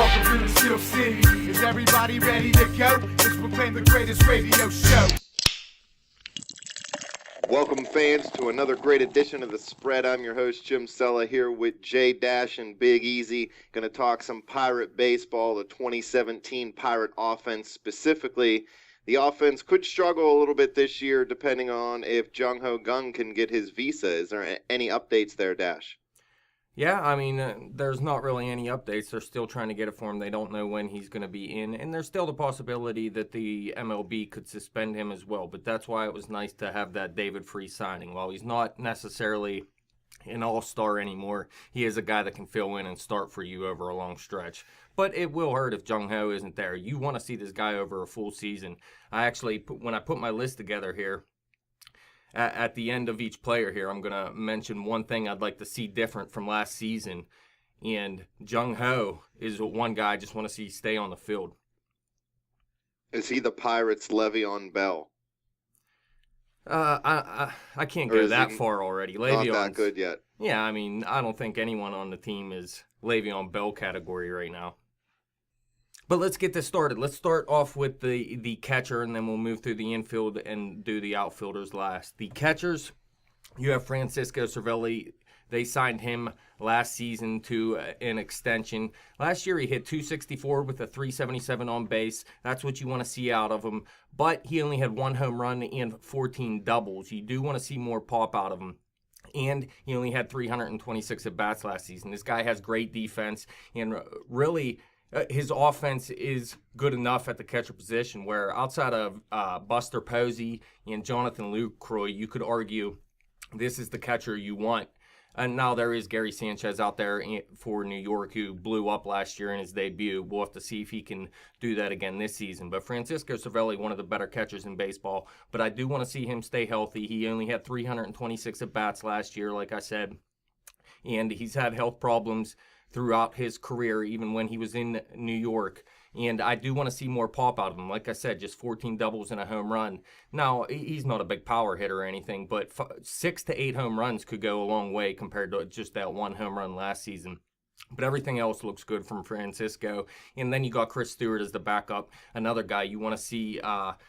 Welcome to the Steel City. Is everybody ready to go? Let's proclaim the greatest radio show. Welcome, fans, to another great edition of The Spread. I'm your host, Jim Sella, here with Jay Dash and Big Easy. Going to talk some Pirate baseball, the 2017 Pirate offense specifically. The offense could struggle a little bit this year depending on if Jung-ho can get his visa. Is there any updates there, Dash? Yeah, I mean, there's not really any updates. They're still trying to get it for him. They don't know when he's going to be in. And there's still the possibility that the MLB could suspend him as well. But that's why it was nice to have that David Freese signing. While he's not necessarily an all-star anymore, he is a guy that can fill in and start for you over a long stretch. But it will hurt if Jung-ho isn't there. You want to see this guy over a full season. I actually, when I put my list together here, at the end of each player here, I'm going to mention one thing I'd like to see different from last season. And Jung-ho is one guy I just want to see stay on the field. Is he the Pirates' Le'Veon Bell? I can't go that far already. Le'Veon's not that good yet. Yeah, I mean, I don't think anyone on the team is Le'Veon Bell category right now. But let's get this started. Let's start off with the catcher, and then we'll move through the infield and do the outfielders last. The catchers, you have Francisco Cervelli. They signed him last season to an extension. Last year, he hit .264 with a .377 on base. That's what you want to see out of him. But he only had 1 home run and 14 doubles. You do want to see more pop out of him. And he only had 326 at-bats last season. This guy has great defense, and really his offense is good enough at the catcher position where outside of Buster Posey and Jonathan Lucroy, you could argue this is the catcher you want. And now there is Gary Sanchez out there for New York who blew up last year in his debut. We'll have to see if he can do that again this season. But Francisco Cervelli, one of the better catchers in baseball. But I do want to see him stay healthy. He only had 326 at-bats last year, like I said. And he's had health problems throughout his career, even when he was in New York. And I do want to see more pop out of him. Like I said, just 14 doubles and a home run. Now, he's not a big power hitter or anything, but 6 to 8 home runs could go a long way compared to just that 1 home run last season. But everything else looks good from Francisco. And then you got Chris Stewart as the backup, another guy you want to see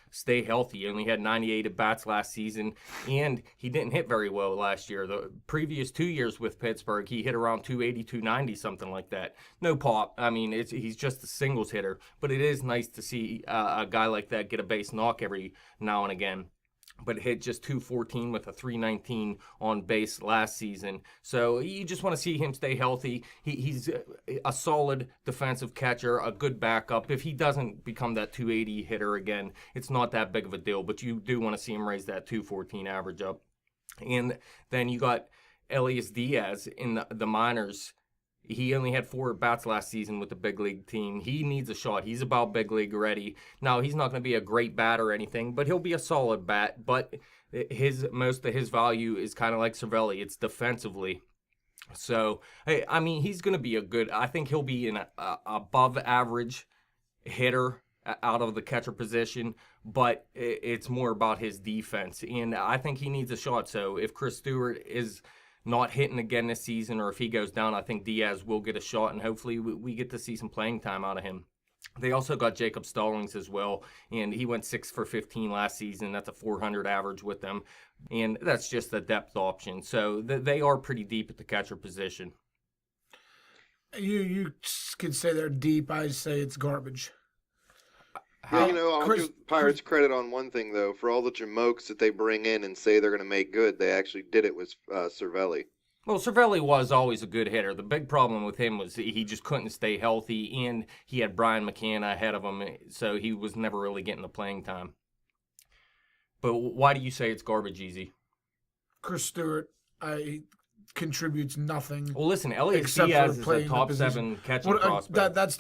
stay healthy. He only had 98 at-bats last season, and he didn't hit very well last year. The previous 2 years with Pittsburgh, he hit around 280, 290, something like that. No pop. I mean, he's just a singles hitter. But it is nice to see a guy like that get a base knock every now and again. But hit just .214 with a .319 on base last season. So you just want to see him stay healthy. He's a solid defensive catcher, a good backup. If he doesn't become that .280 hitter again, it's not that big of a deal. But you do want to see him raise that .214 average up. And then you got Elias Diaz in the minors. He only had 4 at-bats last season with the big league team. He needs a shot. He's about big league ready. Now, he's not going to be a great bat or anything, but he'll be a solid bat. But most of his value is kind of like Cervelli. It's defensively. So, hey, I mean, he's going to be I think he'll be an above average hitter out of the catcher position, but it's more about his defense. And I think he needs a shot. So if Chris Stewart is not hitting again this season, or if he goes down, I think Diaz will get a shot, and hopefully we get to see some playing time out of him. They also got Jacob Stallings as well, and he went 6 for 15 last season. That's a .400 average with them, and that's just a depth option. So they are pretty deep at the catcher position. You could say they're deep. I say it's garbage. Yeah, I'll give Pirates credit on one thing, though. For all the jamokes that they bring in and say they're going to make good, they actually did it with Cervelli. Well, Cervelli was always a good hitter. The big problem with him was he just couldn't stay healthy, and he had Brian McCann ahead of him, so he was never really getting the playing time. But why do you say it's garbage, Easy? Chris Stewart, contributes nothing. Well, listen, Elias Diaz is a top 7 catching prospect. That's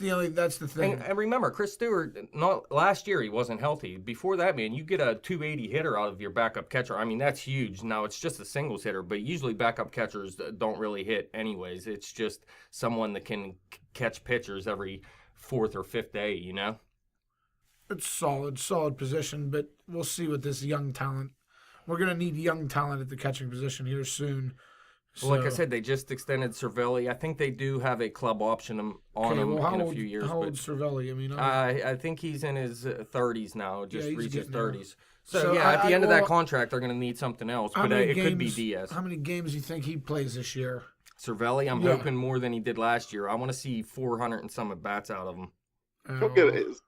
the thing. And remember, Chris Stewart, last year he wasn't healthy. Before that, man, you get a .280 hitter out of your backup catcher. I mean, that's huge. Now, it's just a singles hitter, but usually backup catchers don't really hit anyways. It's just someone that can catch pitchers every 4th or 5th day, you know? It's solid position, but we'll see with this young talent. We're going to need young talent at the catching position here soon. Well, like I So- said, they just extended Cervelli. I think they do have a club option on Okay, him well, in a few years. How But old's Cervelli? I mean, I think he's in his 30s now, just he's reached his getting there. 30s. So, So yeah, at the end of well, that contract, they're going to need something else. how But many it could be games- Diaz. How many games do you think he plays this year? Cervelli, I'm Yeah. hoping more than he did last year. I want to see 400 and some at bats out of him. He'll get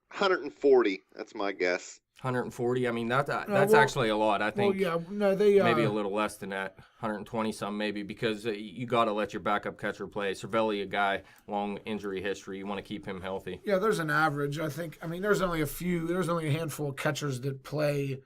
140. That's my guess. 140. I mean, that's well, actually a lot. I Well, think yeah, no, they maybe a little less than that. 120 some maybe, because you got to let your backup catcher play. Cervelli, a guy long injury history. You want to keep him healthy. Yeah, there's an average. I think. I mean, there's only a handful of catchers that play.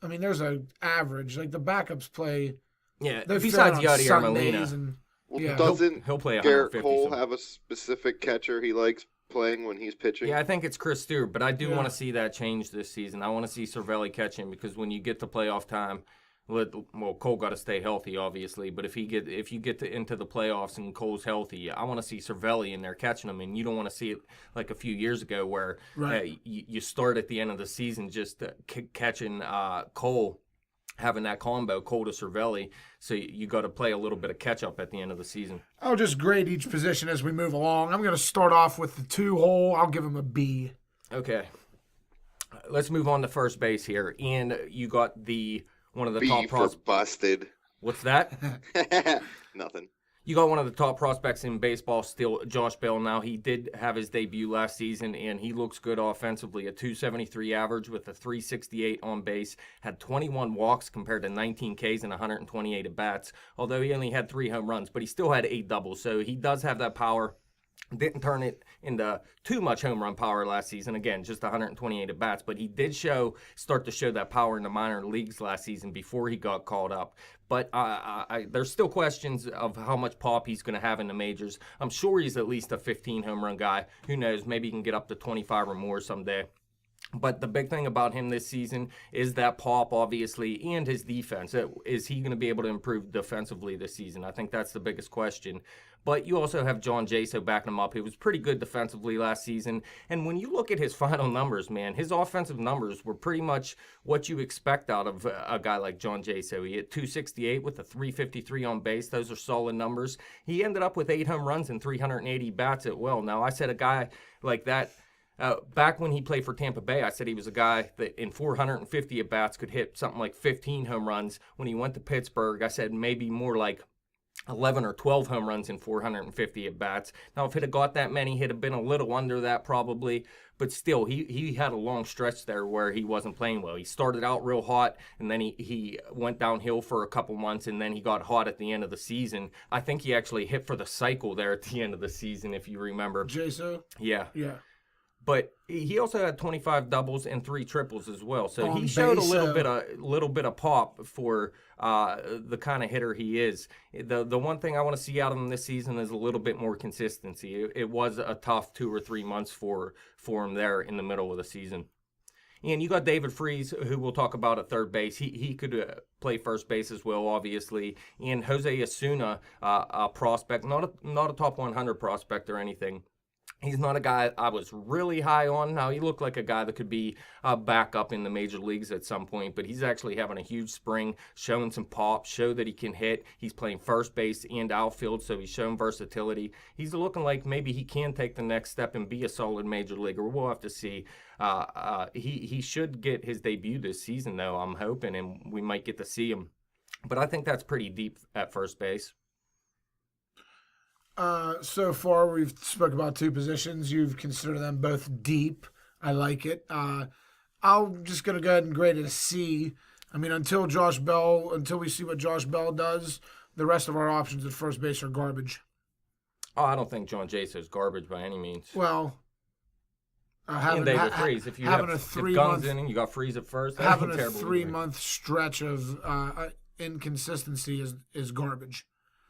I mean, there's an average. Like the backups play. Yeah. They're Besides fit on Yadier Sundays Molina, and Well, yeah. doesn't he'll play Garrett 150 Cole some. have a specific catcher he likes playing when he's pitching? Yeah, I think it's Chris Stewart, but I do Yeah. want to see that change this season. I want to see Cervelli catching, because when you get to playoff time, Cole got to stay healthy, obviously. But if you get into the playoffs and Cole's healthy, I want to see Cervelli in there catching them, and you don't want to see it like a few years ago where Right. you start at the end of the season just catching Cole. Having that combo, Cole to Cervelli, so you got to play a little bit of catch up at the end of the season. I'll just grade each position as we move along. I'm going to start off with the 2-hole. I'll give him a B. Okay, let's move on to first base here, and you got one of the top B for prospects. busted. What's that? Nothing. You got one of the top prospects in baseball still, Josh Bell. Now, he did have his debut last season, and he looks good offensively. A 273 average with a 368 on base. Had 21 walks compared to 19 Ks and 128 at-bats, although he only had 3 home runs. But he still had 8 doubles, so he does have that power. Didn't turn it into too much home run power last season. Again, just 128 at bats, but he did start to show that power in the minor leagues last season before he got called up. But there's still questions of how much pop he's going to have in the majors. I'm sure he's at least a 15 home run guy. Who knows? Maybe he can get up to 25 or more someday. But the big thing about him this season is that pop, obviously, and his defense. Is he going to be able to improve defensively this season? I think that's the biggest question. But you also have John Jaso backing him up. He was pretty good defensively last season. And when you look at his final numbers, man, his offensive numbers were pretty much what you expect out of a guy like John Jaso. He hit 268 with a 353 on base. Those are solid numbers. He ended up with 8 home runs and 380 bats at will. Now, I said a guy like that, back when he played for Tampa Bay, I said he was a guy that in 450 at-bats could hit something like 15 home runs. When he went to Pittsburgh, I said maybe more like 11 or 12 home runs in 450 at-bats. Now, if he'd have got that many, he'd have been a little under that probably. But still, he had a long stretch there where he wasn't playing well. He started out real hot, and then he went downhill for a couple months, and then he got hot at the end of the season. I think he actually hit for the cycle there at the end of the season, if you remember. Jaso? Yeah. Yeah. But he also had 25 doubles and 3 triples as well. So On he showed base, a little bit of pop for the kind of hitter he is. The one thing I want to see out of him this season is a little bit more consistency. It was a tough 2 or 3 months for him there in the middle of the season. And you got David Freese, who we'll talk about at third base. He could play first base as well, obviously. And Jose Osuna, a prospect, not a top 100 prospect or anything. He's not a guy I was really high on. Now, he looked like a guy that could be back up in the major leagues at some point, but he's actually having a huge spring, showing some pop, show that he can hit. He's playing first base and outfield, so he's shown versatility. He's looking like maybe he can take the next step and be a solid major leaguer. We'll have to see. He should get his debut this season, though, I'm hoping, and we might get to see him. But I think that's pretty deep at first base. So far, we've spoke about 2 positions. You've considered them both deep. I like it. I'm just going to go ahead and grade it a C. I mean, until we see what Josh Bell does, the rest of our options at first base are garbage. Oh, I don't think John Jaso is garbage by any means. Well, And David Freese. If you have if Guns in and you got Freese at first, having a 3-month stretch of inconsistency is garbage.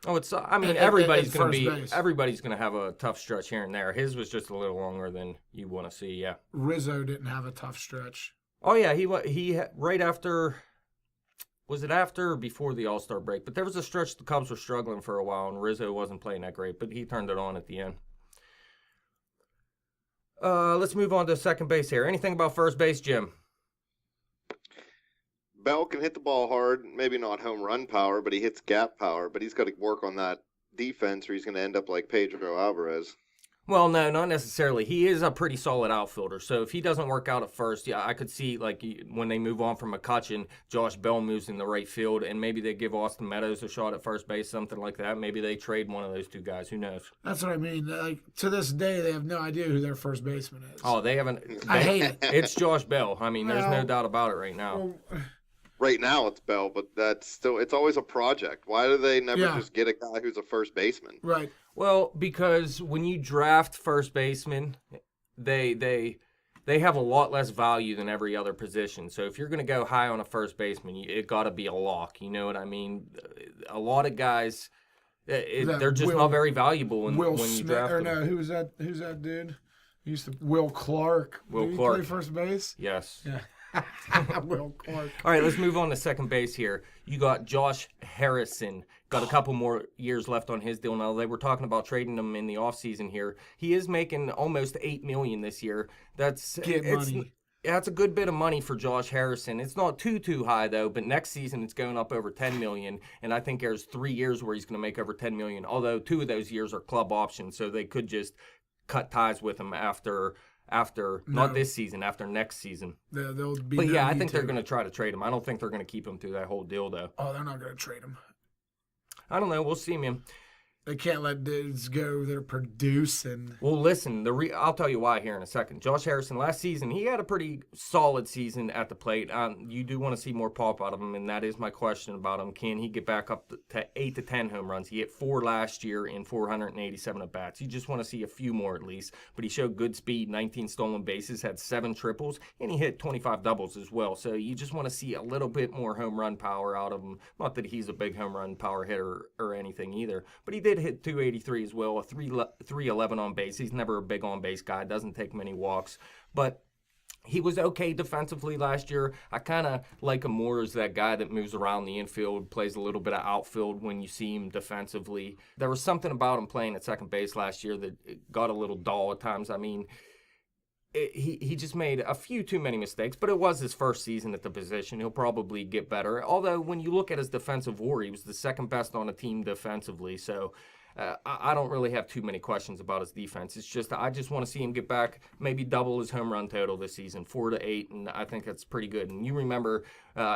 Oh, it's. I mean, At everybody's going first to be. base. Everybody's going to have a tough stretch here and there. His was just a little longer than you want to see. Yeah. Rizzo didn't have a tough stretch. Oh yeah, he right after. Was it after or before the All-Star break? But there was a stretch the Cubs were struggling for a while, and Rizzo wasn't playing that great, but he turned it on at the end. Let's move on to second base here. Anything about first base, Jim? Bell can hit the ball hard, maybe not home run power, but he hits gap power. But he's got to work on that defense, or he's going to end up like Pedro Alvarez. Well, no, not necessarily. He is a pretty solid outfielder. So if he doesn't work out at first, yeah, I could see like when they move on from McCutchen, Josh Bell moves in the right field, and maybe they give Austin Meadows a shot at first base, something like that. Maybe they trade one of those two guys. Who knows? That's what I mean. Like, to this day, they have no idea who their first baseman is. Oh, they haven't. I hate it. It's Josh Bell. I mean, there's no Well, doubt about it right now. Well, Right now it's Bell, but it's always a project. Why do they never Yeah. just get a guy who's a first baseman? right. Well, because when you draft first baseman, they have a lot less value than every other position. So if you're going to go high on a first baseman, it got to be a lock. You know what I mean? A lot of guys, they're just not very valuable when Will you Smith, draft or them. no, who's that dude? He used to Will Clark. Will Did he Clark. play first base? Yes. Yeah. Will Clark. All right, let's move on to second base here. You got Josh Harrison. Got a couple more years left on his deal now. They were talking about trading him in the offseason here. He is making almost $8 million this year. That's Money. That's a good bit of money for Josh Harrison. It's not too high though, but next season it's going up over $10 million, and I think there's 3 years where he's going to make over $10 million. Although 2 of those years are club options, so they could just cut ties with him after not this season, after next season. They'll be. But no yeah, I need think to. they're going to try to trade him. I don't think they're going to keep him through that whole deal though. Oh, they're not going to trade him. I don't know. We'll see, man. They can't let dudes go. They're producing. Well, listen, I'll tell you why here in a second. Josh Harrison, last season, he had a pretty solid season at the plate. You do want to see more pop out of him, and that is my question about him. Can he get back up to 8 to 10 home runs? He hit 4 last year in 487 at-bats. You just want to see a few more at least. But he showed good speed, 19 stolen bases, had 7 triples, and he hit 25 doubles as well. So you just want to see a little bit more home run power out of him. Not that he's a big home run power hitter or anything either, but he did hit 283 as well, a 311 on base. He's never a big on base guy, doesn't take many walks, but he was okay defensively last year. I kind of like him more as that guy that moves around the infield, plays a little bit of outfield when you see him defensively. There was something about him playing at second base last year that got a little dull at times. I mean, he just made a few too many mistakes, but it was his first season at the position. He'll probably get better. Although when you look at his defensive WAR, he was the second best on the team defensively. So I don't really have too many questions about his defense. It's just I just want to see him get back, maybe double his home run total this season, 4 to 8, and I think that's pretty good. And you remember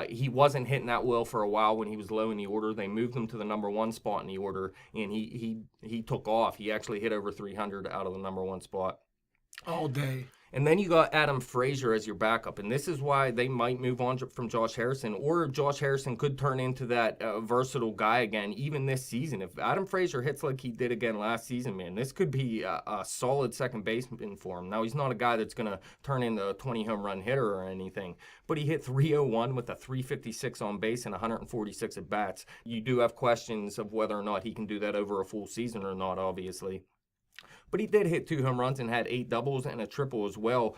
he wasn't hitting that well for a while when he was low in the order. They moved him to the number 1 spot in the order, and he took off. He actually hit over 300 out of the number 1 spot. All day. And then you got Adam Frazier as your backup, and this is why they might move on from Josh Harrison, or Josh Harrison could turn into that versatile guy again, even this season. If Adam Frazier hits like he did again last season, man, this could be a solid second baseman for him. Now, he's not a guy that's going to turn into a 20 home run hitter or anything, but he hit 301 with a 356 on base and 146 at bats. You do have questions of whether or not he can do that over a full season or not, obviously. But he did hit 2 home runs and had 8 doubles and a triple as well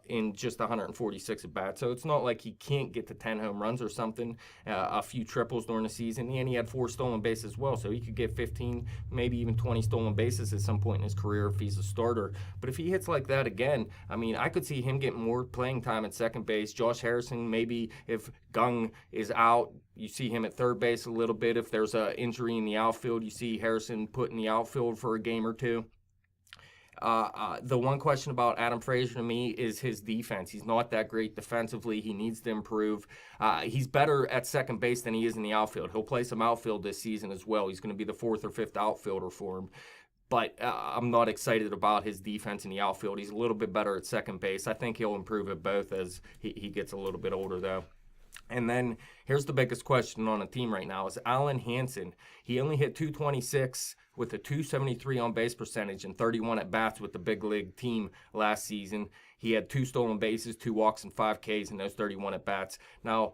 in just 146 at bats. So it's not like he can't get to 10 home runs or something, a few triples during the season. And he had 4 stolen bases as well. So he could get 15, maybe even 20 stolen bases at some point in his career if he's a starter. But if he hits like that again, I mean, I could see him getting more playing time at second base. Josh Harrison, maybe if Jung is out, you see him at third base a little bit. If there's an injury in the outfield, you see Harrison put in the outfield for a game or two. The one question about Adam Frazier to me is his defense. He's not that great defensively. He needs to improve. He's better at second base than he is in the outfield. He'll play some outfield this season as well. He's going to be the 4th or 5th outfielder for him. But I'm not excited about his defense in the outfield. He's a little bit better at second base. I think he'll improve at both as he gets a little bit older, though. And then here's the biggest question on the team right now is Alan Hansen. He only hit 226 with a 273 on base percentage and 31 at bats with the big league team last season. He had 2 stolen bases, 2 walks, and 5 Ks in those 31 at bats. Now,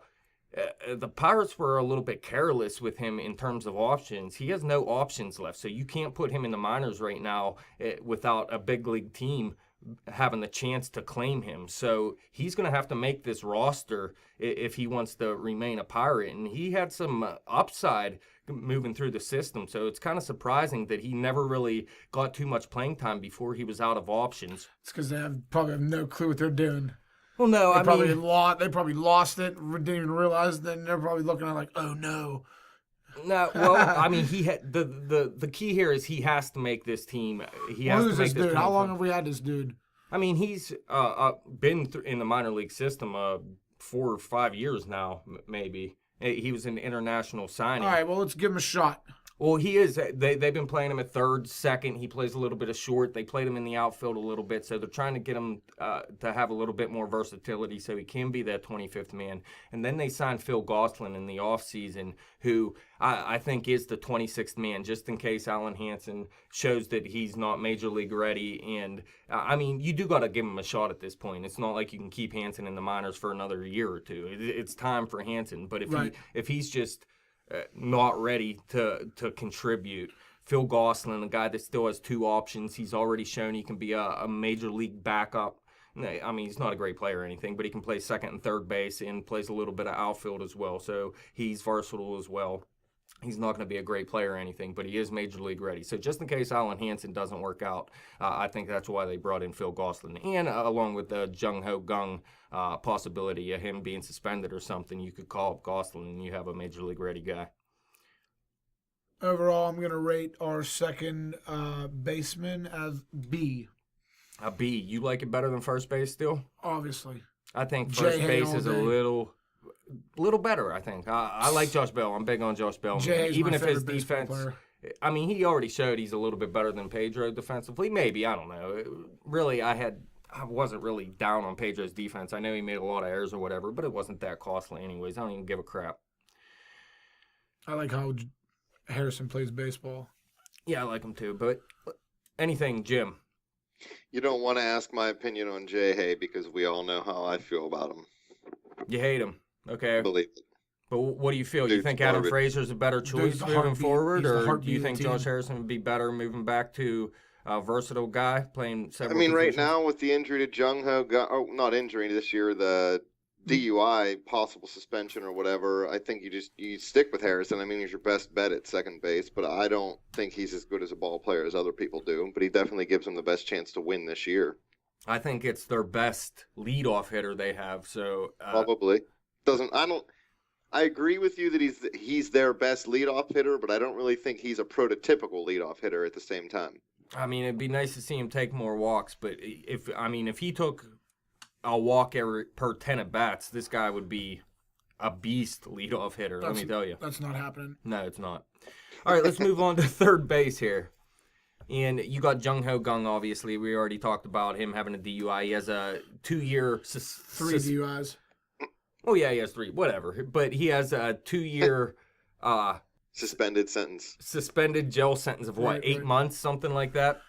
the Pirates were a little bit careless with him in terms of options. He has no options left, so you can't put him in the minors right now without a big league team having the chance to claim him. So he's going to have to make this roster if he wants to remain a Pirate. And he had some upside moving through the system. So it's kind of surprising that he never really got too much playing time before he was out of options. It's because they probably have no clue what they're doing. Well, no, They probably lost it, didn't even realize. Then they're probably looking at it like, oh no. No, well, I mean, he had the key here is he has to make this team. He has Who's to make this this dude? team How long fun. have we had this dude? I mean, he's been in the minor league system 4 or 5 years now, maybe. He was an international signing. All right, well, let's give him a shot. Well, he is. They've been playing him at third, second. He plays a little bit of short. They played him in the outfield a little bit, so they're trying to get him to have a little bit more versatility so he can be that 25th man. And then they signed Phil Gosselin in the offseason, who I think is the 26th man, just in case Alan Hansen shows that he's not major league ready. And, I mean, you do got to give him a shot at this point. It's not like you can keep Hansen in the minors for another year or two. It's time for Hansen. But if he's just not ready to contribute. Phil Gosselin, the guy that still has 2 options, he's already shown he can be a major league backup. I mean, he's not a great player or anything, but he can play second and third base and plays a little bit of outfield as well. So he's versatile as well. He's not going to be a great player or anything, but he is major league ready. So just in case Alan Hansen doesn't work out, I think that's why they brought in Phil Gosselin. And along with the jung-ho possibility of him being suspended or something, you could call up Gosselin and you have a major league ready guy. Overall, I'm going to rate our second baseman as B. A B. You like it better than first base still? Obviously. I think first base is a little better, I think. I like Josh Bell. I'm big on Josh Bell. Even if his defense, I mean, he already showed he's a little bit better than Pedro defensively. Maybe, I don't know. Really, I wasn't really down on Pedro's defense. I know he made a lot of errors or whatever, but it wasn't that costly anyways. I don't even give a crap. I like how Harrison plays baseball. Yeah, I like him too. But anything, Jim? You don't want to ask my opinion on Jay because we all know how I feel about him. You hate him. Okay. Believe it. But what do you feel? Dude's you think Adam garbage. Frazier's a better choice Dude's moving forward, or do you think team. Josh Harrison would be better moving back to a versatile guy playing several I mean, right positions? now with the injury to jung-ho, not injury this year, the DUI, possible suspension or whatever, I think you stick with Harrison. I mean, he's your best bet at second base, but I don't think he's as good as a ball player as other people do. But he definitely gives them the best chance to win this year. I think it's their best leadoff hitter they have. So Probably I agree with you that he's their best leadoff hitter, but I don't really think he's a prototypical leadoff hitter at the same time. I mean, it'd be nice to see him take more walks, but if he took a walk per 10 at bats, this guy would be a beast leadoff hitter. Let me tell you, that's not happening. No, it's not. All right, let's move on to third base here. And you got Jung-ho Kang, obviously. We already talked about him having a DUI. He has a 2-year... 3 DUIs. Oh, yeah, he has 3. Whatever. But he has a 2-year... suspended sentence. Suspended jail sentence of, what, 8 months? Something like that?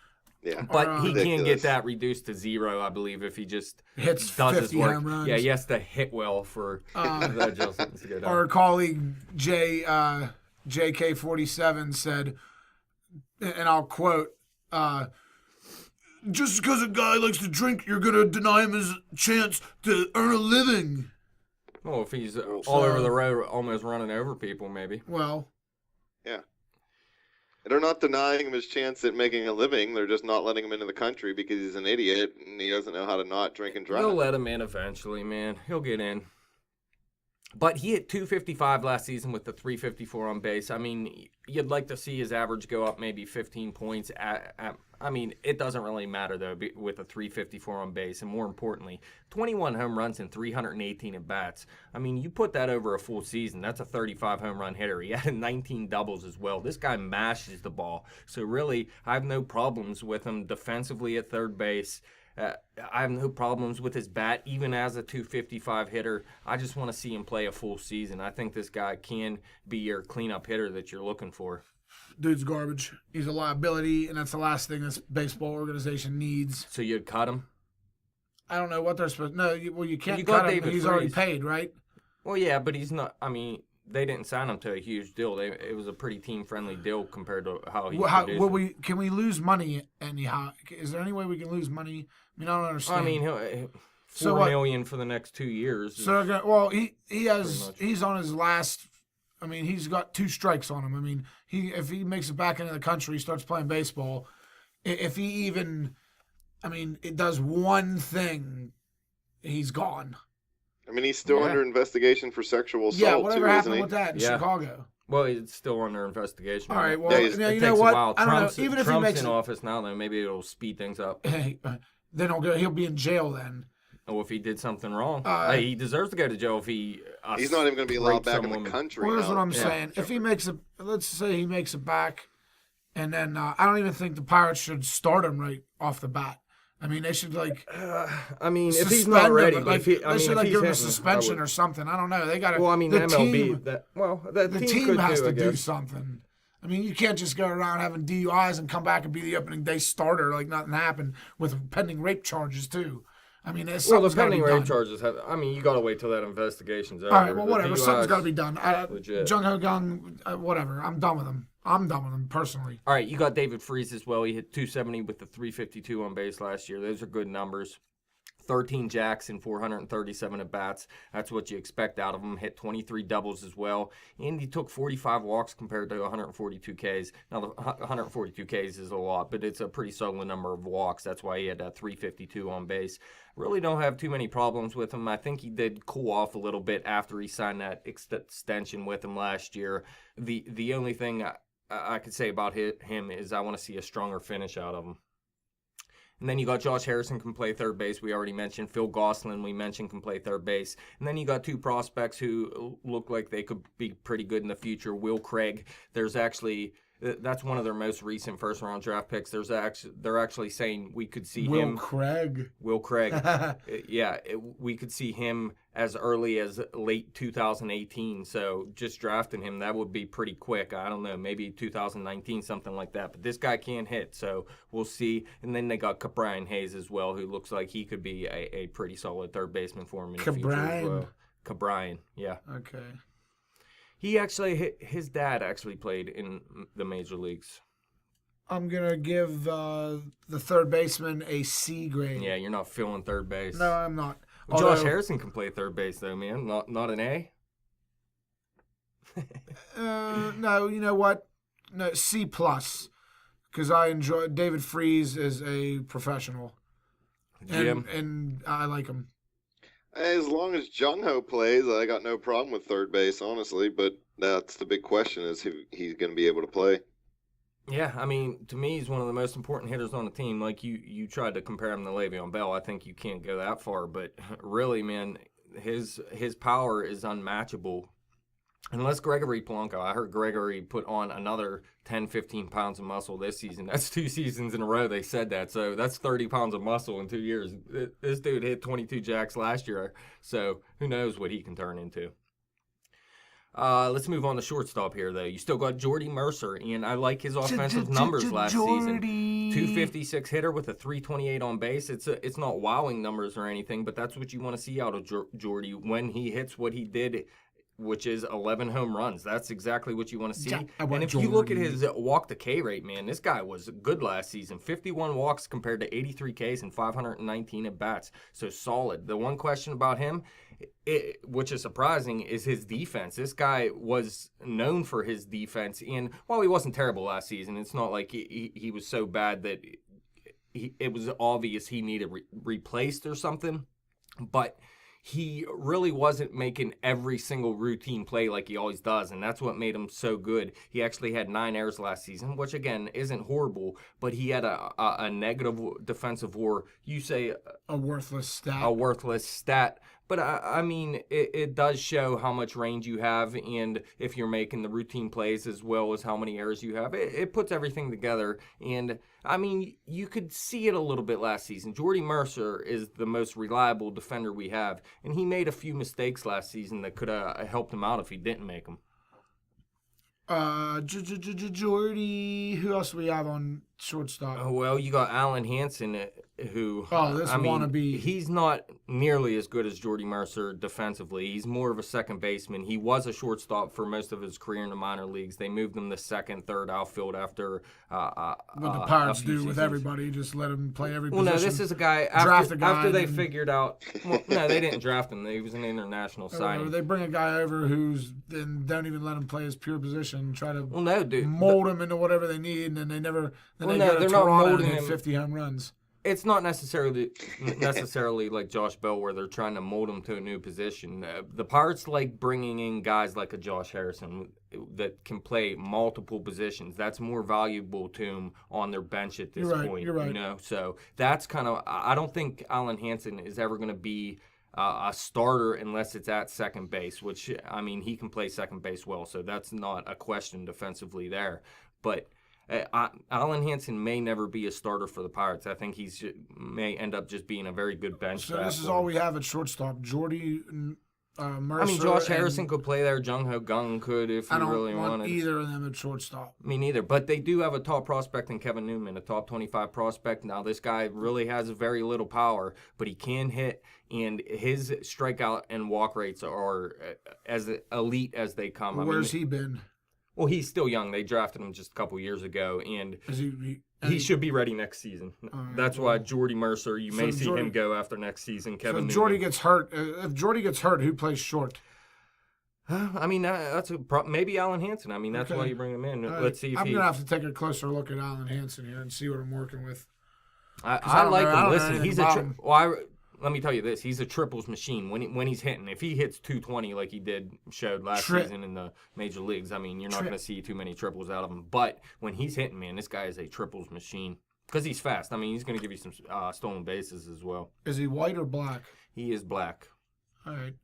Yeah. But he ridiculous. can get that reduced to 0, I believe, if he just hits does 50 his work. home runs. Yeah, he has to hit well for that jail sentence to go down. Our colleague JK47 said, and I'll quote, just because a guy likes to drink, you're going to deny him his chance to earn a living. Well, if he's all over the road almost running over people, maybe. Well. Yeah. They're not denying him his chance at making a living. They're just not letting him into the country because he's an idiot and he doesn't know how to not drink and drive. They'll let him in eventually, man. He'll get in. But he hit 255 last season with the 354 on base. I mean, you'd like to see his average go up maybe 15 points. I mean, it doesn't really matter, though, with a 354 on base. And more importantly, 21 home runs and 318 at-bats. I mean, you put that over a full season, that's a 35 home run hitter. He had 19 doubles as well. This guy mashes the ball. So really, I have no problems with him defensively at third base. I have no problems with his bat, even as a 255 hitter. I just want to see him play a full season. I think this guy can be your cleanup hitter that you're looking for. Dude's garbage. He's a liability, and that's the last thing this baseball organization needs. So you'd cut him? I don't know what they're supposed to... No, you can't You cut got him. David He's Freese. already paid, right? Well, yeah, but he's not... I mean, they didn't sign him to a huge deal. It was a pretty team-friendly deal compared to how he's producing. Can we lose money anyhow? Is there any way we can lose money? I mean, I don't understand. I mean, $4 million for the next 2 years. So, well, he's on his last... I mean, he's got 2 strikes on him. I mean, if he makes it back into the country, starts playing baseball, if he even... I mean, it does one thing, he's gone. I mean, he's still under investigation for sexual assault, Yeah, whatever too, isn't happened he? with that in Chicago? Well, it's still under investigation. All right, well, Yeah, you it know takes what? a while. I don't know. Trump's, Even if Trump's he makes in office now, then maybe it'll speed things up. then he'll be in jail then. Oh, if he did something wrong, he deserves to go to jail if he. He's not even going to be allowed raped back in some the woman. country. Well, that's now. what I'm saying. If he makes it, let's say he makes it back, and then I don't even think the Pirates should start him right off the bat. I mean, they should if he's not ready, him, but if he, they should if he's give him a hitting, suspension or something. I don't know. They got to. Well, I mean, the MLB. Team, The team could has do, to do guess. something. I mean, you can't just go around having DUIs and come back and be the opening day starter like nothing happened with pending rape charges too. I mean, Well, the something's got to be pending rape done. charges have. I mean, you got to wait till that investigation's over. All right, well, The whatever. DUIs, Something's got to be done. legit. Jung-ho Gung, whatever. I'm done with him. I'm done with him personally. All right, you got David Freese as well. He hit 270 with the 352 on base last year. Those are good numbers. 13 jacks and 437 at bats. That's what you expect out of him. Hit 23 doubles as well. And he took 45 walks compared to 142 Ks. Now, the 142 Ks is a lot, but it's a pretty solid number of walks. That's why he had 352 on base. Really don't have too many problems with him. I think he did cool off a little bit after he signed that extension with him last year. The only thing I could say about him is I want to see a stronger finish out of him. And then you got Josh Harrison can play third base. We already mentioned Phil Gosselin. We mentioned can play third base. And then you got two prospects who look like they could be pretty good in the future. Will Craig. That's one of their most recent first-round draft picks. They're actually saying we could see him. Will Craig. Yeah, we could see him as early as late 2018. So just drafting him, that would be pretty quick. I don't know, maybe 2019, something like that. But this guy can hit, so we'll see. And then they got Cabrian Hayes as well, who looks like he could be a pretty solid third baseman for him in the future as well. Cabrian, yeah. Okay. He actually, his dad actually played in the major leagues. I'm going to give the third baseman a C grade. Yeah, you're not feeling third base. No, I'm not. Josh Harrison can play third base, though, man. Not an A? No, you know what? No, C+. Because I enjoy David Freese as a professional. Jim? And I like him. As long as Jung-ho plays, I got no problem with third base, honestly. But that's the big question: is who he's going to be able to play. Yeah, I mean, to me, he's one of the most important hitters on the team. Like you tried to compare him to Le'Veon Bell. I think you can't go that far, but really, man, his power is unmatchable. Unless Gregory Polanco. I heard Gregory put on another 10, 15 pounds of muscle this season. That's 2 seasons in a row they said that. So that's 30 pounds of muscle in 2 years. This dude hit 22 jacks last year. So who knows what he can turn into. Let's move on to shortstop here, though. You still got Jordy Mercer, and I like his offensive numbers last season. 256 hitter with a 328 on base. It's not wowing numbers or anything, but that's what you want to see out of Jordy when he hits what he did, which is 11 home runs. That's exactly what you want to see. And if you look at his walk to K rate, man, this guy was good last season. 51 walks compared to 83 Ks and 519 at bats. So solid. The one question about him, which is surprising, is his defense. This guy was known for his defense. And while he wasn't terrible last season, it's not like he was so bad that it was obvious he needed replaced or something. But he really wasn't making every single routine play like he always does, and that's what made him so good. He actually had 9 errors last season, which, again, isn't horrible, but he had a negative defensive WAR. You say a worthless stat. A worthless stat. But, I mean, it does show how much range you have, and if you're making the routine plays as well as how many errors you have. It puts everything together, and, I mean, you could see it a little bit last season. Jordy Mercer is the most reliable defender we have, and he made a few mistakes last season that could have helped him out if he didn't make them. Jordy. Who else do we have on shortstop? Well, you got Alan Hansen, who wannabe. He's not nearly as good as Jordy Mercer defensively. He's more of a second baseman. He was a shortstop for most of his career in the minor leagues. They moved him to second, third outfield after. What the Pirates do with everybody, just let him play every position. Well, no, this is a guy after they figured out. Well, no, they didn't draft him. He was an international signing. They bring a guy over then don't even let him play his pure position. Try to mold him into whatever they need, and then they never. Then Well, they no, go to they're not Toronto molding and hit him. 50 home runs. It's not necessarily like Josh Bell where they're trying to mold him to a new position. The Pirates like bringing in guys like a Josh Harrison that can play multiple positions. That's more valuable to them on their bench at this point. You're right. You know, so that's kind of. I don't think Alan Hansen is ever going to be a starter unless it's at second base. Which I mean, he can play second base well, so that's not a question defensively there. But Alan Hansen may never be a starter for the Pirates. I think may end up just being a very good bench. So this is all we have at shortstop. Jordy Mercer. I mean, Josh Harrison could play there. Jung-ho Gung could if he really wanted. I don't want either of them at shortstop. Me neither. But they do have a top prospect in Kevin Newman, a top 25 prospect. Now, this guy really has very little power, but he can hit, and his strikeout and walk rates are as elite as they come. Where's he been? Well, he's still young. They drafted him just a couple years ago, and he should be ready next season. That's why Jordy Mercer, you may see him go after next season. Kevin if Jordy gets hurt, who plays short? I mean, that's maybe Alan Hansen. I mean, that's why you bring him in. Let's see if I'm going to have to take a closer look at Alan Hansen here and see what I'm working with. I like him. Listen, he's let me tell you this: he's a triples machine when he's hitting. If he hits 220 like he showed last season in the major leagues, I mean, you're not going to see too many triples out of him. But when he's hitting, man, this guy is a triples machine because he's fast. I mean, he's going to give you some stolen bases as well. Is he white or black? He is black. All right.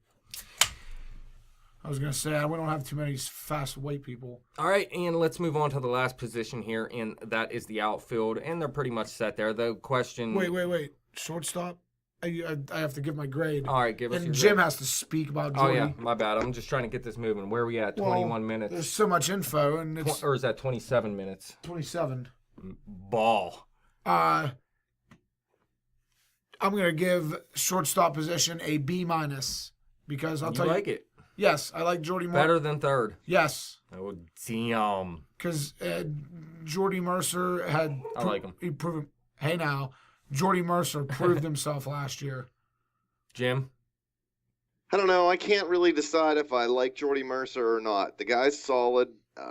I was going to say, we don't have too many fast white people. All right, and let's move on to the last position here, and that is the outfield, and they're pretty much set there. The question... Wait. Shortstop? I have to give my grade. All right, give us your grade. And Jim has to speak about Jordy. Oh, yeah, my bad. I'm just trying to get this moving. Where are we at? 21 minutes? There's so much info. And it's or is that 27 minutes? 27. Ball. I'm going to give shortstop position a B- because I'll tell you. You like it? Yes, I like Jordy Mercer. Better than third? Yes. Oh, damn. Because Jordy Mercer had... I like him. He proved... Hey, now... Jordy Mercer proved himself last year. Jim? I don't know. I can't really decide if I like Jordy Mercer or not. The guy's solid.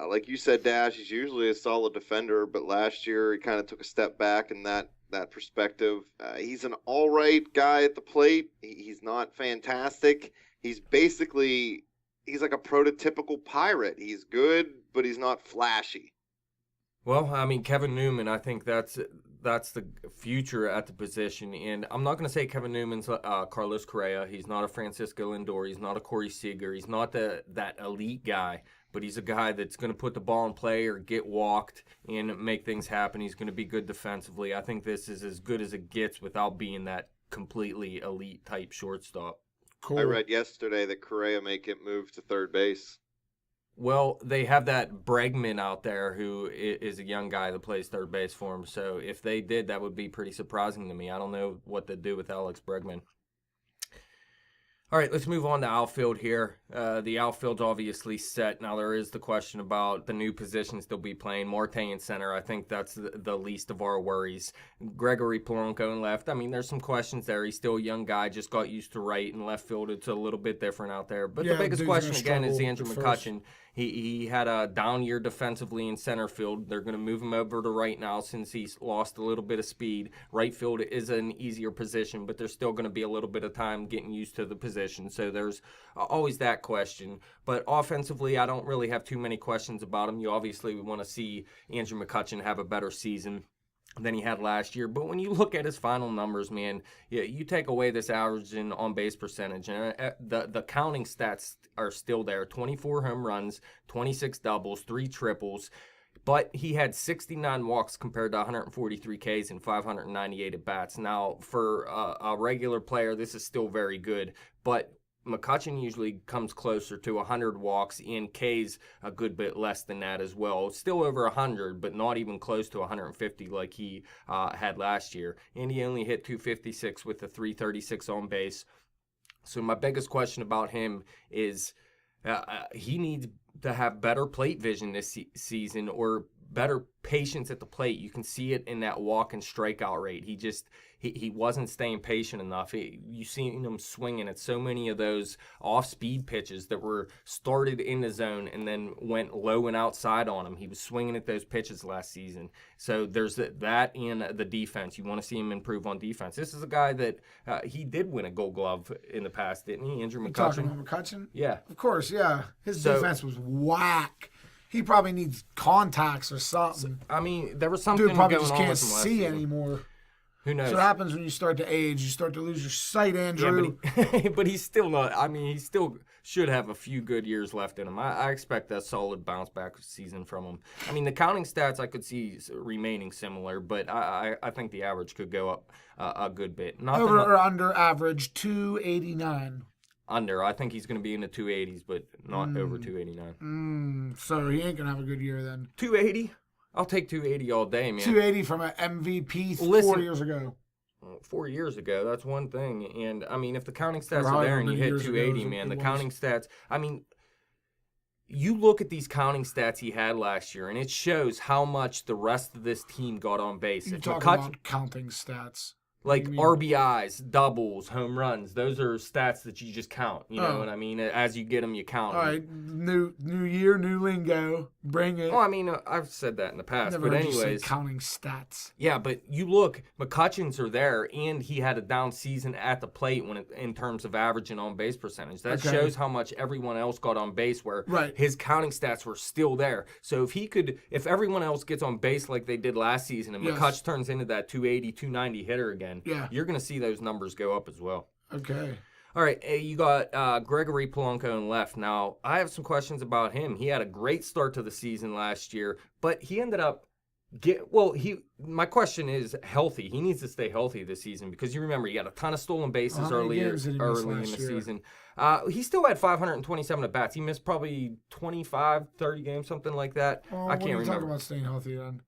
Like you said, Dash, he's usually a solid defender, but last year he kind of took a step back in that perspective. He's an all right guy at the plate. He's not fantastic. He's like a prototypical Pirate. He's good, but he's not flashy. Well, I mean, Kevin Newman, I think that's the future at the position. And I'm not going to say Kevin Newman's Carlos Correa. He's not a Francisco Lindor. He's not a Corey Seager. He's not that elite guy. But he's a guy that's going to put the ball in play or get walked and make things happen. He's going to be good defensively. I think this is as good as it gets without being that completely elite type shortstop. Cool. I read yesterday that Correa may get moved to third base. Well, they have that Bregman out there who is a young guy that plays third base for him. So if they did, that would be pretty surprising to me. I don't know what they'd do with Alex Bregman. All right, let's move on to outfield here. The outfield's obviously set. Now, there is the question about the new positions they'll be playing. Marte in center, I think that's the least of our worries. Gregory Polanco in left. I mean, there's some questions there. He's still a young guy, just got used to right and left field. It's a little bit different out there. But the biggest question, again, is Andrew McCutchen. He had a down year defensively in center field. They're going to move him over to right now since he's lost a little bit of speed. Right field is an easier position, but there's still going to be a little bit of time getting used to the position. So there's always that question. But offensively, I don't really have too many questions about him. You obviously want to see Andrew McCutchen have a better season than he had last year. But when you look at his final numbers, man, you take away this average in on-base percentage, and the counting stats are still there. 24 home runs, 26 doubles, 3 triples. But he had 69 walks compared to 143 Ks and 598 at-bats. Now, for a regular player, this is still very good. But McCutchen usually comes closer to 100 walks, and K's a good bit less than that as well. Still over 100, but not even close to 150 like he had last year. And he only hit 256 with a 336 on base. So my biggest question about him is he needs to have better plate vision this season, or better patience at the plate. You can see it in that walk and strikeout rate. He wasn't staying patient enough. You seen him swinging at so many of those off-speed pitches that were started in the zone and then went low and outside on him. He was swinging at those pitches last season. So there's that in the defense. You want to see him improve on defense. This is a guy that he did win a Gold Glove in the past, didn't he? Andrew McCutchen. Talking about McCutchen? Yeah. Of course, yeah. His defense was whack. He probably needs contacts or something. I mean, there was something Dude probably going just on can't with him last see season. anymore. Who knows? So what happens when you start to age? You start to lose your sight, Andrew. Yeah, but he's still not. I mean, he still should have a few good years left in him. I expect a solid bounce back season from him. I mean, the counting stats I could see remaining similar, but I think the average could go up a good bit. Over or under average, 289. Under. I think he's going to be in the 280s, but not over 289. So he ain't going to have a good year then. 280? I'll take 280 all day, man. 280 from an MVP 4 years ago. 4 years ago, that's one thing. And, I mean, if the counting stats are there and you hit 280, man, the counting stats, I mean, you look at these counting stats he had last year, and it shows how much the rest of this team got on base. You're talking about counting stats. Like RBIs, doubles, home runs. Those are stats that you just count. You know what I mean? As you get them, you count them. All right, new year, new lingo. Bring it. Well, I mean, I've said that in the past. Never but heard you anyways, say counting stats. Yeah, but you look, McCutcheons are there, and he had a down season at the plate in terms of average and on base percentage. That shows how much everyone else got on base, where his counting stats were still there. So if everyone else gets on base like they did last season, and McCutchen turns into that 280, 290 hitter again, you're going to see those numbers go up as well. Okay. All right, you got Gregory Polanco in left. Now, I have some questions about him. He had a great start to the season last year, but he ended up my question is healthy. He needs to stay healthy this season because you remember he got a ton of stolen bases early in the season. He still had 527 at bats. He missed probably 25, 30 games, something like that. I can't remember. Talk about staying healthy then.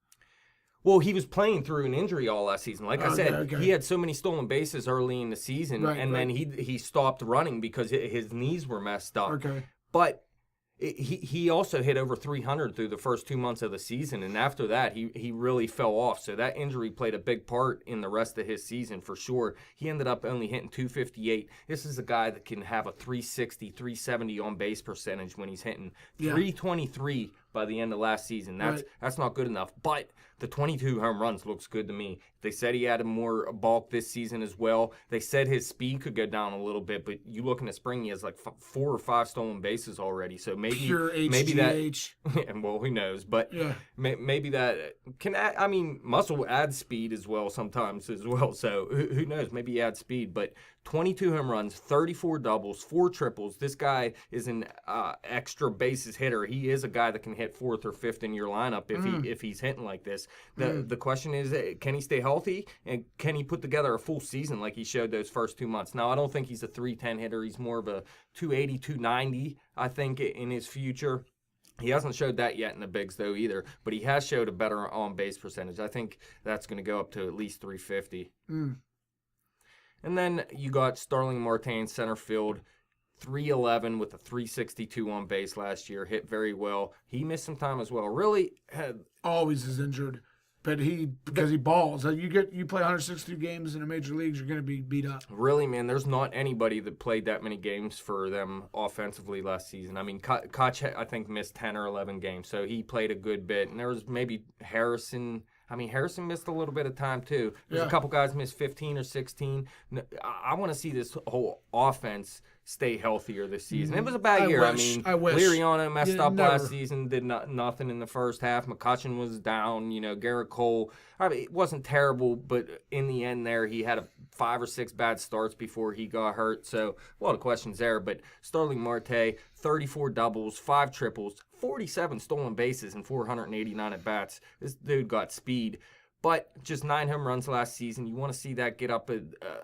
Well, he was playing through an injury all last season. Like I said, he had so many stolen bases early in the season, then he stopped running because his knees were messed up. Okay. But he also hit over 300 through the first 2 months of the season, and after that, he really fell off. So that injury played a big part in the rest of his season for sure. He ended up only hitting 258. This is a guy that can have a 360, 370 on base percentage when he's hitting 323 by the end of last season. That's not good enough. But the 22 home runs looks good to me. They said he added more bulk this season as well. They said his speed could go down a little bit, but you look in the spring, he has like 4 or 5 stolen bases already. So maybe that. Well, who knows? But maybe that can add. I mean, muscle adds speed as well sometimes as well. So who knows? Maybe he adds speed, but 22 home runs, 34 doubles, 4 triples. This guy is an extra bases hitter. He is a guy that can hit 4th or 5th in your lineup if he's hitting like this. The question is, can he stay healthy and can he put together a full season like he showed those first 2 months? Now, I don't think he's a 310 hitter. He's more of a 280, 290, I think, in his future. He hasn't showed that yet in the bigs, though, either, but he has showed a better on-base percentage. I think that's going to go up to at least 350. And then you got Starling Marte in center field, 311 with a 362 on base last year, hit very well. He missed some time as well. Really always is injured, but because he balls. You play 162 games in the major leagues, you're going to be beat up. Really, man, there's not anybody that played that many games for them offensively last season. I mean, Koch, I think, missed 10 or 11 games, so he played a good bit. And there was maybe Harrison. I mean, Harrison missed a little bit of time, too. There's a couple guys missed 15 or 16. I want to see this whole offense stay healthier this season. It was a bad year. I mean, Liriano messed up last season, did nothing in the first half. McCutchen was down. Garrett Cole. I mean, it wasn't terrible, but in the end there, he had 5 or 6 bad starts before he got hurt. So a lot of questions there. But Starling Marte, 34 doubles, 5 triples, 47 stolen bases, and 489 at-bats. This dude got speed. But just 9 home runs last season. You want to see that get up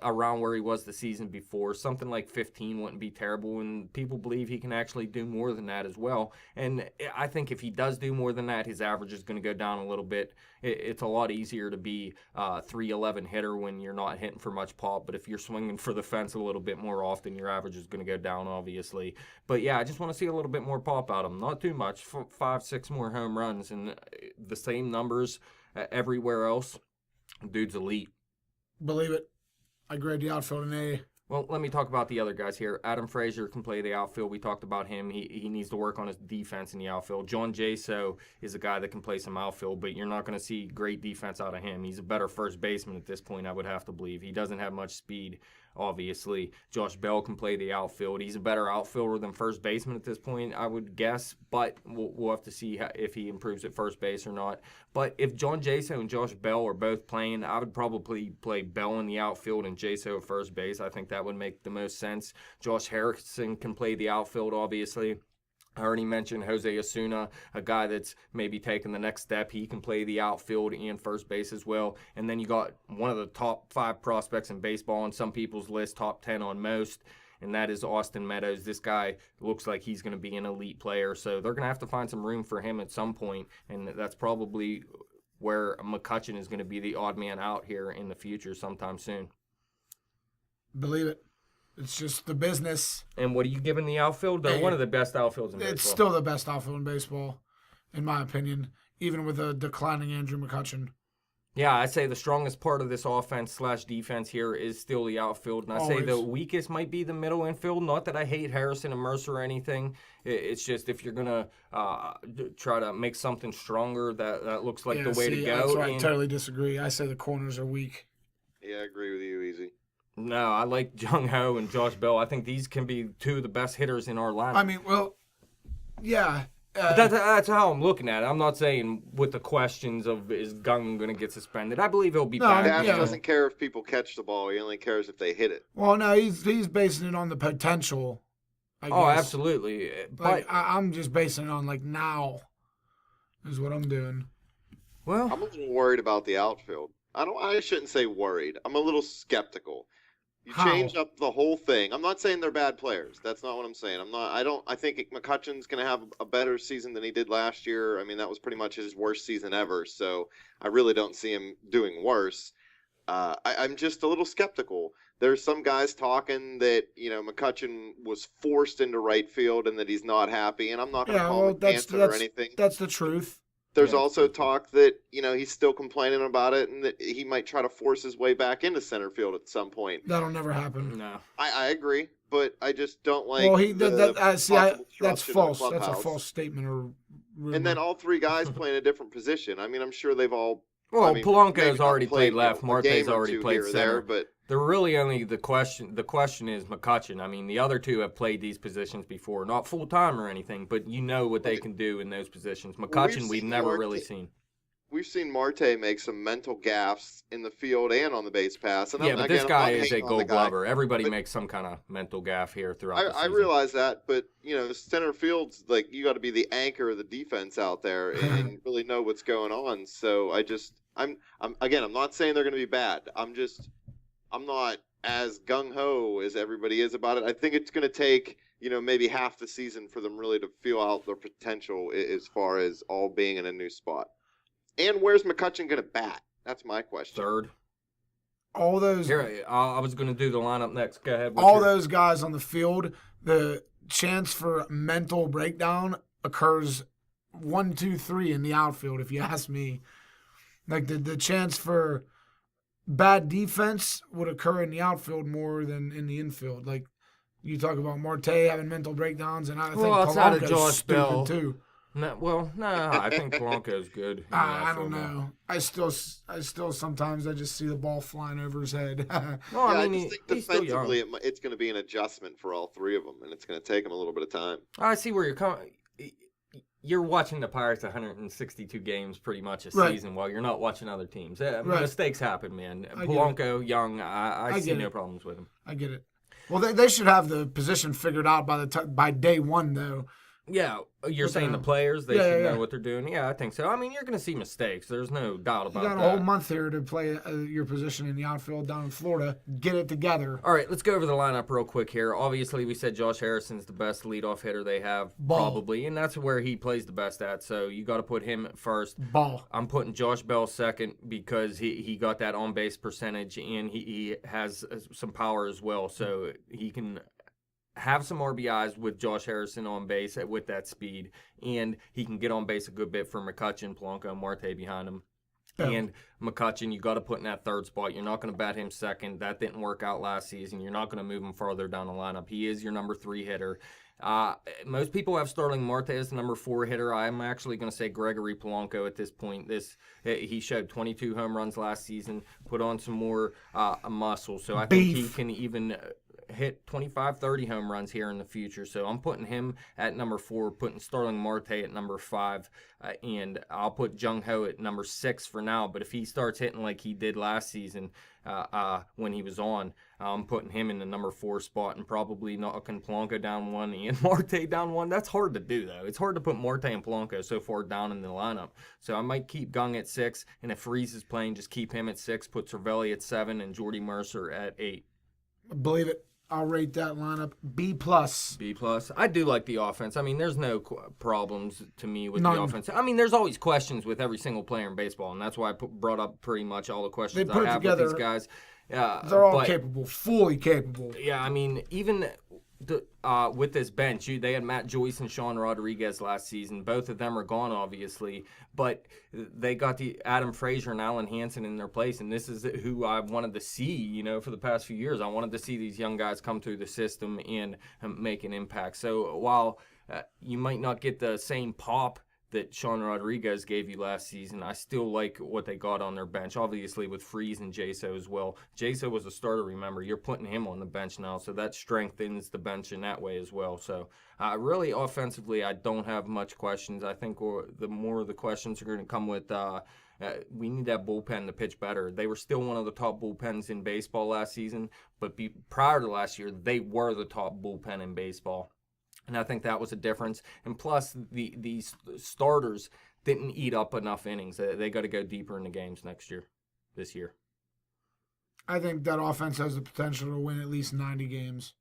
around where he was the season before. Something like 15 wouldn't be terrible, and people believe he can actually do more than that as well. And I think if he does do more than that, his average is going to go down a little bit. It's a lot easier to be a 311 hitter when you're not hitting for much pop, but if you're swinging for the fence a little bit more often, your average is going to go down, obviously. But yeah, I just want to see a little bit more pop out of him. Not too much, 5, 6 more home runs, and the same numbers everywhere else. Dude's elite. Believe it. I grade the outfield an A. Well, let me talk about the other guys here. Adam Frazier can play the outfield. We talked about him. He needs to work on his defense in the outfield. John Jaso is a guy that can play some outfield, but you're not going to see great defense out of him. He's a better first baseman at this point, I would have to believe. He doesn't have much speed, obviously. Josh Bell can play the outfield. He's a better outfielder than first baseman at this point, I would guess, but we'll have to see if he improves at first base or not. But if John Jaso and Josh Bell are both playing, I would probably play Bell in the outfield and Jaso at first base. I think that would make the most sense. Josh Harrison can play the outfield, obviously. I already mentioned Jose Osuna, a guy that's maybe taking the next step. He can play the outfield and first base as well. And then you got one of the top 5 prospects in baseball on some people's list, top 10 on most, and that is Austin Meadows. This guy looks like he's going to be an elite player, so they're going to have to find some room for him at some point, and that's probably where McCutchen is going to be the odd man out here in the future sometime soon. Believe it. It's just the business. And what are you giving the outfield? They're one of the best outfields in baseball. It's still the best outfield in baseball, in my opinion, even with a declining Andrew McCutchen. Yeah, I say the strongest part of this offense/defense here is still the outfield. And I say the weakest might be the middle infield. Not that I hate Harrison and Mercer or anything. It's just if you're going to try to make something stronger, that looks like the way to go. That's right. I totally disagree. I say the corners are weak. Yeah, I agree with you, Easy. No, I like Jung-ho and Josh Bell. I think these can be 2 of the best hitters in our lineup. I mean, well, yeah. That's how I'm looking at it. I'm not saying with the questions of is Gung going to get suspended. I believe he'll be back. Dash doesn't care if people catch the ball. He only cares if they hit it. Well, no, he's basing it on the potential, I guess. Oh, absolutely. But I'm just basing it on, like, now is what I'm doing. Well, I'm a little worried about the outfield. I shouldn't say worried. I'm a little skeptical. You change up the whole thing. I'm not saying they're bad players. That's not what I'm saying. I think McCutchen's going to have a better season than he did last year. I mean, that was pretty much his worst season ever. So I really don't see him doing worse. I'm just a little skeptical. There's some guys talking that, McCutchen was forced into right field and that he's not happy. And I'm not going to call him cancer or anything. That's the truth. There's also talk that, he's still complaining about it and that he might try to force his way back into center field at some point. That'll never happen. No. I agree, but I just don't like that's false. That's a false statement. Or rumor. And then all 3 guys play in a different position. I mean, I'm sure they've all... Polanco's already played left. Marte's already played center. There, but they're really only the question is McCutchen. I mean, the other 2 have played these positions before. Not full-time or anything, but you know what they can do in those positions. McCutchen, we've never really seen. We've seen Marte make some mental gaffes in the field and on the base pass. And but this guy is a Gold Glover. Everybody makes some kind of mental gaff here throughout the season. I realize that, but center field's like you got to be the anchor of the defense out there and really know what's going on. So I'm not saying they're going to be bad. I'm not as gung-ho as everybody is about it. I think it's going to take, maybe half the season for them really to feel out their potential as far as all being in a new spot. And where's McCutchen going to bat? That's my question. Third. All those. Here, I was going to do the lineup next. Go ahead. Those guys on the field, the chance for mental breakdown occurs 1, 2, 3 in the outfield, if you ask me. Like the chance for bad defense would occur in the outfield more than in the infield. Like you talk about Marte having mental breakdowns, and I think Polanco's stupid too. No, I think Polanco's good. I don't know. I still sometimes I just see the ball flying over his head. I just think defensively it's going to be an adjustment for all 3 of them, and it's going to take them a little bit of time. I see where you're coming. You're watching the Pirates 162 games pretty much a season while you're not watching other teams. Mistakes happen, man. Polanco, Young, I see no problems with him. I get it. Well, they should have the position figured out by day 1, though. Yeah, you're What saying the the hell? players, they Yeah, should yeah, know yeah. what they're doing. Yeah, I think so. I mean, you're going to see mistakes. There's no doubt You about got a that. whole month here to play your position in the outfield down in Florida. Get it together. All right, let's go over the lineup real quick here. Obviously, we said Josh Harrison's the best leadoff hitter they have, probably, and that's where he plays the best at. So you got to put him first. Ball. I'm putting Josh Bell second because he got that on base percentage and he has some power as well. So he can have some RBIs with Josh Harrison on base with that speed, and he can get on base a good bit for McCutchen, Polanco, and Marte behind him. Yeah. And McCutchen, you got to put in that third spot. You're not going to bat him second. That didn't work out last season. You're not going to move him farther down the lineup. He is your number 3 hitter. Most people have Starling Marte as the number 4 hitter. I'm actually going to say Gregory Polanco at this point. He showed 22 home runs last season, put on some more muscle. So I think he can even hit 25, 30 home runs here in the future. So I'm putting him at number 4, putting Starling Marte at number 5, and I'll put Jung-ho at number 6 for now. But if he starts hitting like he did last season when he was on, I'm putting him in the number 4 spot and probably knocking Polanco down 1 and Marte down 1. That's hard to do, though. It's hard to put Marte and Polanco so far down in the lineup. So I might keep Gung at 6, and if Reese is playing, just keep him at 6, put Cervelli at 7, and Jordy Mercer at 8. Believe it. I'll rate that lineup B+. B+. I do like the offense. I mean, there's no problems to me with None. the offense. I mean, there's always questions with every single player in baseball, and that's why I brought up pretty much all the questions They put I it have together. with these guys. They're all capable, fully capable. Yeah, I mean, even with this bench, they had Matt Joyce and Sean Rodriguez last season. Both of them are gone, obviously, but they got the Adam Frazier and Alan Hansen in their place, and this is who I wanted to see, for the past few years. I wanted to see these young guys come through the system and make an impact. So while you might not get the same pop that Sean Rodriguez gave you last season, I still like what they got on their bench, obviously with Freese and Jaso as well. Jaso was a starter, remember. You're putting him on the bench now, so that strengthens the bench in that way as well. So really offensively, I don't have much questions. I think the more of the questions are going to come with we need that bullpen to pitch better. They were still one of the top bullpens in baseball last season, but prior to last year, they were the top bullpen in baseball. And I think that was a difference. And plus, these starters didn't eat up enough innings. They got to go deeper in the games this year. I think that offense has the potential to win at least 90 games.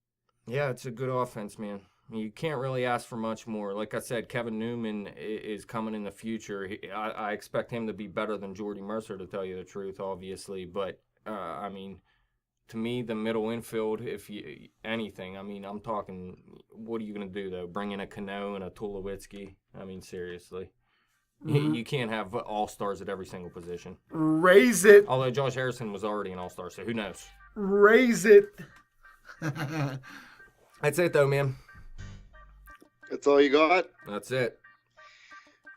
Yeah, it's a good offense, man. You can't really ask for much more. Like I said, Kevin Newman is coming in the future. I expect him to be better than Jordy Mercer, to tell you the truth, obviously. But, I mean, to me, the middle infield, anything, I mean, I'm talking, what are you going to do, though? Bring in a Cano and a Tulowitzki? I mean, seriously. Mm-hmm. You can't have all-stars at every single position. Raise it. Although Josh Harrison was already an all-star, so who knows? Raise it. That's it, though, man. That's all you got? That's it.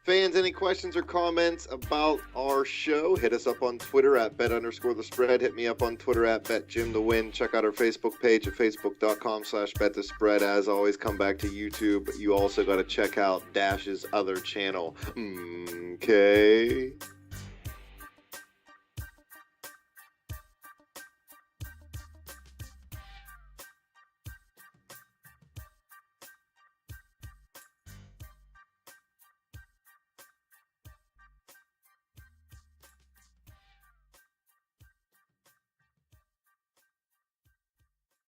Fans, any questions or comments about our show? Hit us up on Twitter at bet_the_spread. Hit me up on Twitter at betjimthewin. Check out our Facebook page at facebook.com/betthespread. As always, come back to YouTube. You also got to check out Dash's other channel. Okay.